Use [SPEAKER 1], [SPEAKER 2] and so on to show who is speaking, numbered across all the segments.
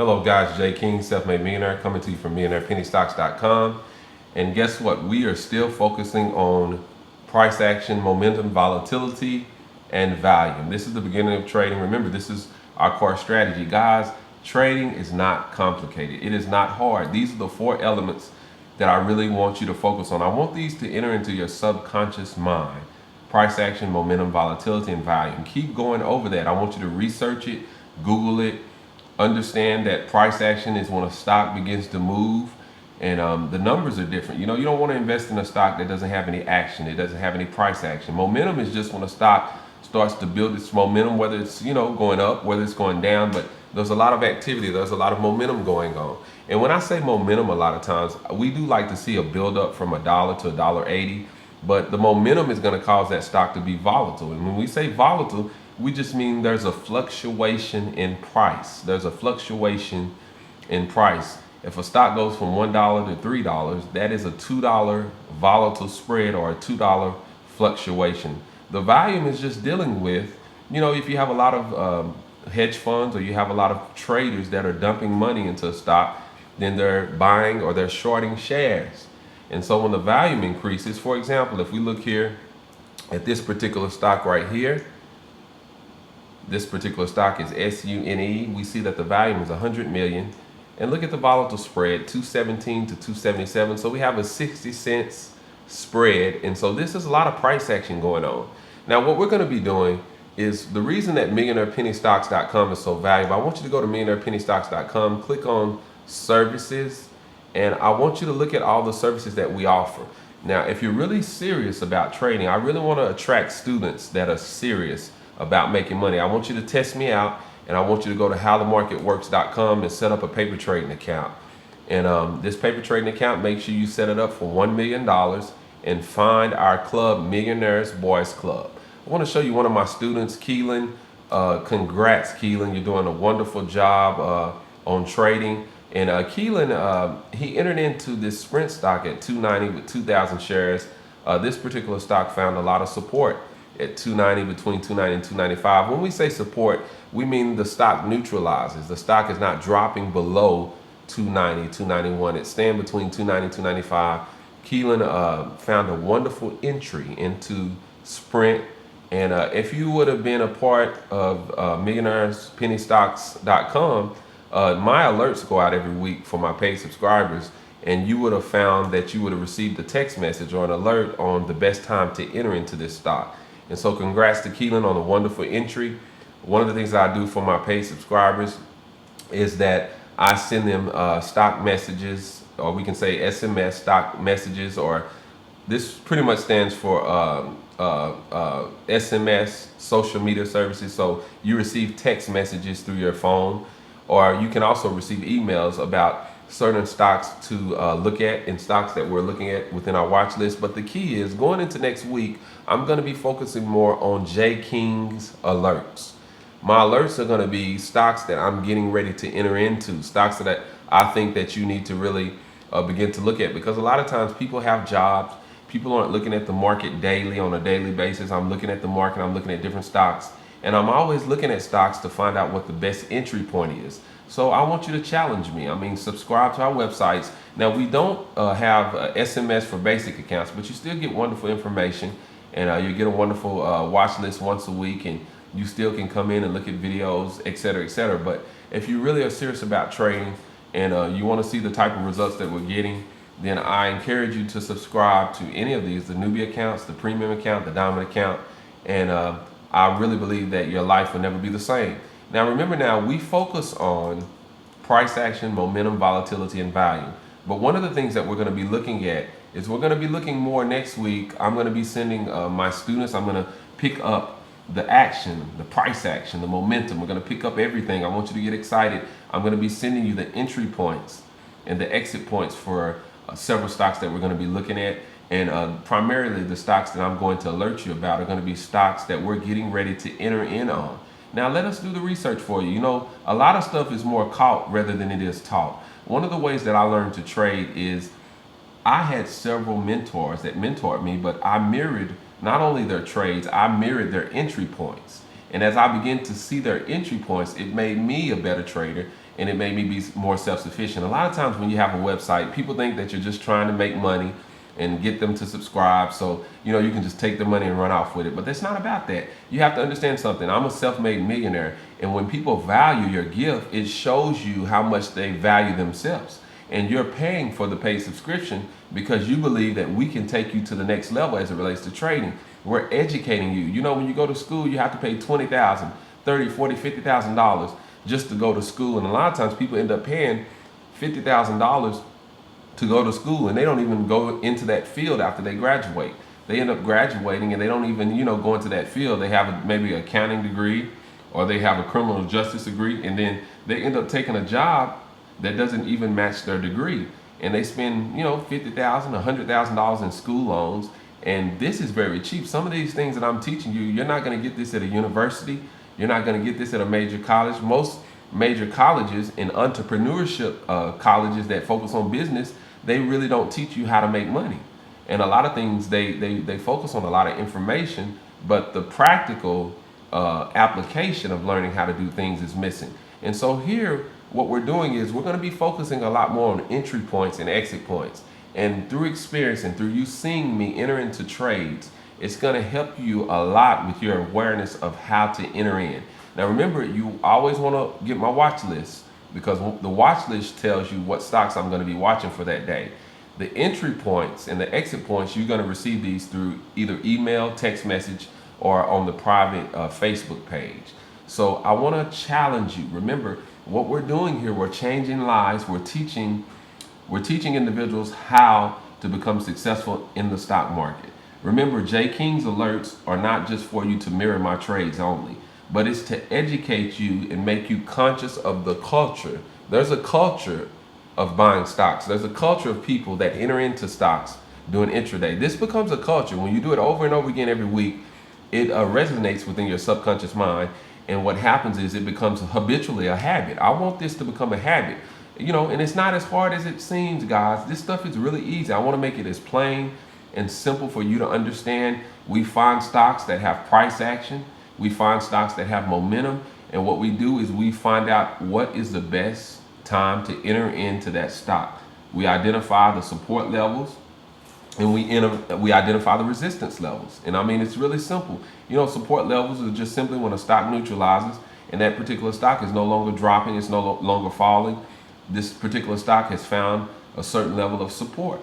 [SPEAKER 1] Hello guys, Jay King, self-made millionaire, coming to you from MillionairePennyStocks.com. And guess what? We are still focusing on price action, momentum, volatility, and value. This is the beginning of trading. Remember, this is our core strategy. Guys, trading is not complicated. It is not hard. These are the four elements that I really want you to focus on. I want these to enter into your subconscious mind. Price action, momentum, volatility, and value. And keep going over that. I want you to research it, Google it, understand that price action is when a stock begins to move, and the numbers are different. You don't want to invest in a stock that doesn't have any action. It doesn't have any price action. Momentum is just when a stock starts to build its momentum, whether it's going up, whether it's going down, but there's a lot of activity, there's a lot of momentum going on. And when I say momentum, a lot of times we do like to see a build up from $1 to $1.80, but the momentum is going to cause that stock to be volatile. And when we say volatile, we just mean there's a fluctuation in price. There's a fluctuation in price. If a stock goes from $1 to $3, that is a $2 volatile spread or a $2 fluctuation. The volume is just dealing with, if you have a lot of hedge funds or you have a lot of traders that are dumping money into a stock, then they're buying or they're shorting shares. And so when the volume increases, for example, if we look here at this particular stock right here, this particular stock is SUNE. We see that the volume is 100 million. And look at the volatile spread, 217 to 277. So we have a 60 cents spread. And so this is a lot of price action going on. Now, what we're going to be doing is the reason that MillionairePennyStocks.com is so valuable. I want you to go to MillionairePennyStocks.com, click on services, and I want you to look at all the services that we offer. Now, if you're really serious about trading, I really want to attract students that are serious about making money. I want you to test me out, and I want you to go to howthemarketworks.com and set up a paper trading account. And this paper trading account, make sure you set it up for $1 million and find our club, Millionaires Boys Club. I want to show you one of my students, Keelan. Congrats, Keelan. You're doing a wonderful job on trading. And Keelan, he entered into this Sprint stock at 290 with 2,000 shares. This particular stock found a lot of support at 290, between 290 and 295. When we say support, we mean the stock neutralizes. The stock is not dropping below 290, 291. It's staying between 290 and 295. Keelan found a wonderful entry into Sprint. And if you would have been a part of MillionairePennyStocks.com, my alerts go out every week for my paid subscribers, and you would have found that you would have received a text message or an alert on the best time to enter into this stock. And so congrats to Keelan on a wonderful entry. One of the things that I do for my paid subscribers is that I send them stock messages, or we can say SMS stock messages, or this pretty much stands for SMS, social media services. So you receive text messages through your phone, or you can also receive emails about certain stocks to look at, and stocks that we're looking at within our watch list. But the key is, going into next week, I'm going to be focusing more on J King's alerts. My alerts are going to be stocks that I'm getting ready to enter into, stocks that I think that you need to really begin to look at, because a lot of times people have jobs. People aren't looking at the market daily, on a daily basis. I'm looking at the market, I'm looking at different stocks, and I'm always looking at stocks to find out what the best entry point is. So I want you to challenge me. Subscribe to our websites. Now, we don't have SMS for basic accounts, but you still get wonderful information, and you get a wonderful watch list once a week, and you still can come in and look at videos, et cetera, et cetera. But if you really are serious about trading, and you want to see the type of results that we're getting, then I encourage you to subscribe to any of these, the newbie accounts, the premium account, the diamond account, and I really believe that your life will never be the same. Now, remember, we focus on price action, momentum, volatility, and value. But one of the things that we're going to be looking at is we're going to be looking more next week. I'm going to be sending my students, I'm going to pick up the action, the price action, the momentum. We're going to pick up everything. I want you to get excited. I'm going to be sending you the entry points and the exit points for several stocks that we're going to be looking at. And primarily the stocks that I'm going to alert you about are going to be stocks that we're getting ready to enter in on. Now, let us do the research for you. A lot of stuff is more caught rather than it is taught. One of the ways that I learned to trade is I had several mentors that mentored me, but I mirrored not only their trades, I mirrored their entry points. And as I began to see their entry points, it made me a better trader. and it made me be more self-sufficient. A lot of times when you have a website, people think that you're just trying to make money and get them to subscribe, so you can just take the money and run off with it. But that's not about that. You have to understand something. I'm a self-made millionaire, and when people value your gift, it shows you how much they value themselves. And you're paying for the paid subscription because you believe that we can take you to the next level as it relates to trading. We're educating you. When you go to school, you have to pay $20,000, $30,000, $40,000, $50,000 just to go to school. And a lot of times people end up paying $50,000 to go to school, and they don't even go into that field after they graduate. They end up graduating and they don't even, go into that field. They have maybe an accounting degree, or they have a criminal justice degree, and then they end up taking a job that doesn't even match their degree. And they spend, $50,000, $100,000 in school loans. And this is very cheap. Some of these things that I'm teaching you, you're not going to get this at a university. You're not going to get this at a major college. Most major colleges and entrepreneurship colleges that focus on business, they really don't teach you how to make money. And a lot of things, they focus on a lot of information, but the practical application of learning how to do things is missing. And so here, what we're doing is we're going to be focusing a lot more on entry points and exit points. And through experience and through you seeing me enter into trades, it's going to help you a lot with your awareness of how to enter in. Now remember, you always want to get my watch list, because the watch list tells you what stocks I'm going to be watching for that day. The entry points and the exit points, you're going to receive these through either email, text message, or on the private Facebook page. So I want to challenge you. Remember, what we're doing here, we're changing lives. We're teaching individuals how to become successful in the stock market. Remember, J. King's alerts are not just for you to mirror my trades only, but it's to educate you and make you conscious of the culture. There's a culture of buying stocks. There's a culture of people that enter into stocks doing intraday. This becomes a culture. When you do it over and over again every week, it resonates within your subconscious mind. And what happens is it becomes habitually a habit. I want this to become a habit. And it's not as hard as it seems, guys. This stuff is really easy. I want to make it as plain and simple for you to understand. We find stocks that have price action. We find stocks that have momentum. And what we do is we find out what is the best time to enter into that stock. We identify the support levels, and we identify the resistance levels. And I mean, it's really simple. Support levels are just simply when a stock neutralizes and that particular stock is no longer dropping, it's no longer falling. This particular stock has found a certain level of support.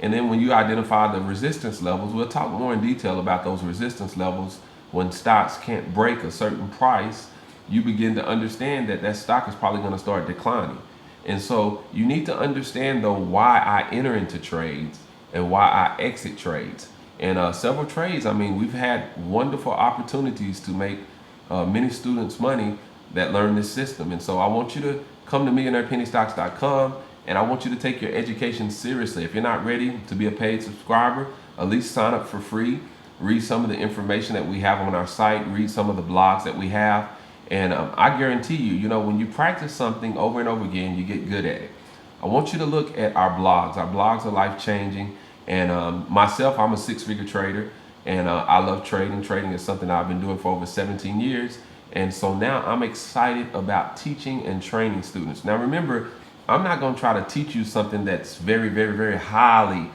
[SPEAKER 1] And then when you identify the resistance levels, we'll talk more in detail about those resistance levels. When stocks can't break a certain price, you begin to understand that that stock is probably going to start declining. And so you need to understand, though, why I enter into trades and why I exit trades. And several trades, I mean, we've had wonderful opportunities to make many students money that learn this system. And so I want you to come to MillionairePennyStocks.com, and I want you to take your education seriously. If you're not ready to be a paid subscriber, at least sign up for free. Read some of the information that we have on our site. Read some of the blogs that we have. And I guarantee you, when you practice something over and over again, you get good at it. I want you to look at our blogs. Our blogs are life-changing. And myself, I'm a six-figure trader, and I love trading. Trading is something I've been doing for over 17 years. And so now I'm excited about teaching and training students. Now remember, I'm not going to try to teach you something that's very, very, very highly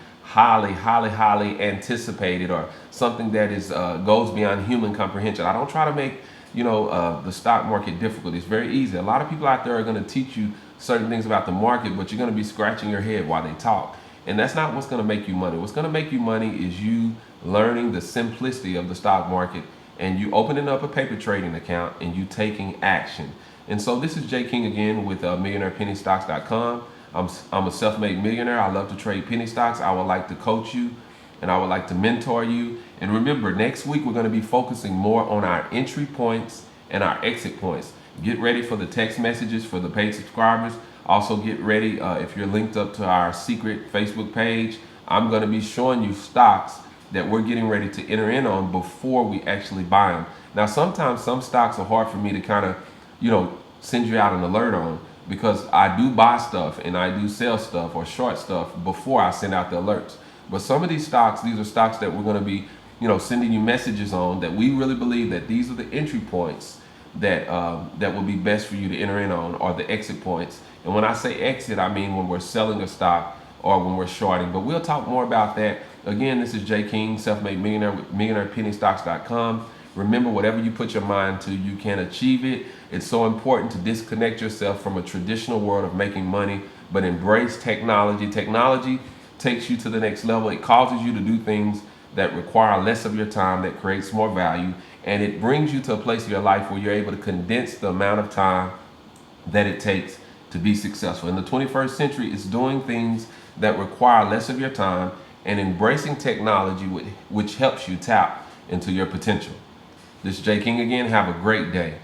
[SPEAKER 1] anticipated, or something that is goes beyond human comprehension. I don't try to make the stock market difficult. It's very easy. A lot of people out there are going to teach you certain things about the market, but you're going to be scratching your head while they talk. And that's not what's going to make you money. What's going to make you money is you learning the simplicity of the stock market, and you opening up a paper trading account and you taking action. And so this is Jay King again with MillionairePennyStocks.com. I'm a self-made millionaire. I love to trade penny stocks. I would like to coach you, and I would like to mentor you. And remember, next week we're going to be focusing more on our entry points and our exit points. Get ready for the text messages for the paid subscribers. Also get ready, if you're linked up to our secret Facebook page, I'm going to be showing you stocks that we're getting ready to enter in on before we actually buy them. Now, sometimes some stocks are hard for me to kind of, send you out an alert on, because I do buy stuff and I do sell stuff or short stuff before I send out the alerts. But some of these stocks, these are stocks that we're going to be, sending you messages on, that we really believe that these are the entry points that will be best for you to enter in on, or the exit points. And when I say exit, I mean when we're selling a stock or when we're shorting. But we'll talk more about that. Again, this is Jay King, Self-Made Millionaire with MillionairePennyStocks.com. Remember, whatever you put your mind to, you can achieve it. It's so important to disconnect yourself from a traditional world of making money, but embrace technology. Technology takes you to the next level. It causes you to do things that require less of your time, that creates more value, and it brings you to a place of your life where you're able to condense the amount of time that it takes to be successful. In the 21st century, it's doing things that require less of your time and embracing technology which helps you tap into your potential. This is Jay King again. Have a great day.